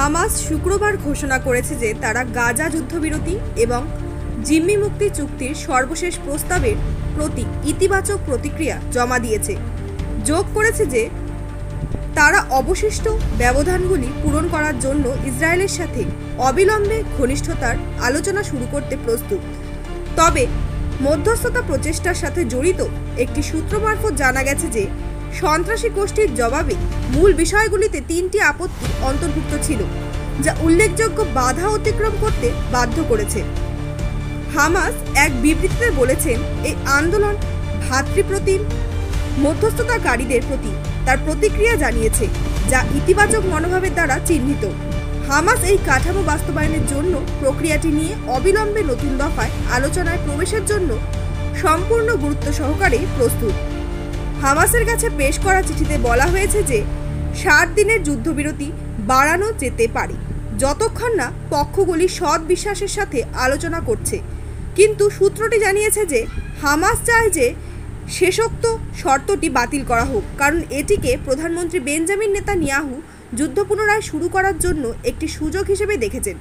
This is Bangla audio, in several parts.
হামাস শুক্রবার ঘোষণা করেছে যে তারা গাজা যুদ্ধবিরতি এবং জিম্মি মুক্তি চুক্তির সর্বশেষ প্রস্তাবের প্রতি ইতিবাচক প্রতিক্রিয়া জমা দিয়েছে। যোগ করেছে যে তারা অবশিষ্ট ব্যবধানগুলি পূরণ করার জন্য ইসরায়েলের সাথে অবিলম্বে ঘনিষ্ঠতার আলোচনা শুরু করতে প্রস্তুত। তবে মধ্যস্থতা প্রচেষ্টার সাথে জড়িত একটি সূত্র মারফত জানা গেছে যে সন্ত্রাসী গোষ্ঠীর জবাবে মূল বিষয়গুলিতে 3টি আপত্তি অন্তর্ভুক্ত ছিল, যা উল্লেখযোগ্য বাধা অতিক্রম করতে বাধ্য করেছে। হামাস এক বিবৃতিতে বলেছেন, এই আন্দোলন ভ্রাতৃপ্রতিম মধ্যস্থতাকারীদের প্রতি তার প্রতিক্রিয়া জানিয়েছে, যা ইতিবাচক মনোভাবের দ্বারা চিহ্নিত। হামাস এই কাঠামো বাস্তবায়নের জন্য প্রক্রিয়াটি নিয়ে অবিলম্বে নতুন দফায় আলোচনায় প্রবেশের জন্য সম্পূর্ণ গুরুত্ব সহকারে প্রস্তুত। হামাসের কাছে পেশ করা চিঠিতে বলা হয়েছে যে 60 দিনের যুদ্ধবিরতি বাড়ানো যেতে পারে যতক্ষণ না পক্ষগুলি সৎ বিশ্বাসের সাথে আলোচনা করছে, কিন্তু সূত্রটি জানিয়েছে যে হামাস চায় যে শেষোক্ত শর্তটি বাতিল করা হোক, কারণ এটিকে প্রধানমন্ত্রী বেঞ্জামিন নেতানিয়াহু যুদ্ধ পুনরায় শুরু করার জন্য একটি সুযোগ হিসেবে দেখেছেন,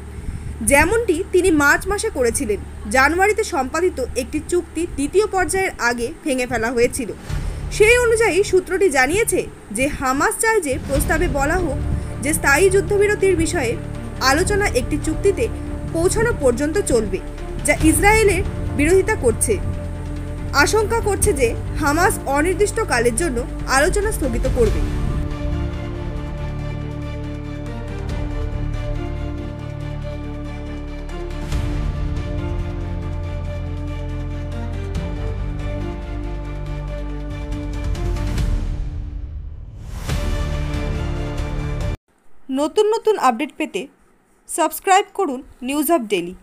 যেমনটি তিনি মার্চ মাসে করেছিলেন। জানুয়ারিতে সম্পাদিত একটি চুক্তি দ্বিতীয় পর্যায়ের আগে ভেঙে ফেলা হয়েছিল। সেই অনুযায়ী সূত্রটি জানিয়েছে যে হামাস চায় যে প্রস্তাবে বলা হোক যে স্থায়ী যুদ্ধবিরতির বিষয়ে আলোচনা একটি চুক্তিতে পৌঁছানো পর্যন্ত চলবে, যা ইসরায়েলের বিরোধিতা করছে। আশঙ্কা করছে যে হামাস অনির্দিষ্টকালের জন্য আলোচনা স্থগিত করবে। নতুন আপডেট পেতে সাবস্ক্রাইব করুন নিউজ আপ ডেইলি।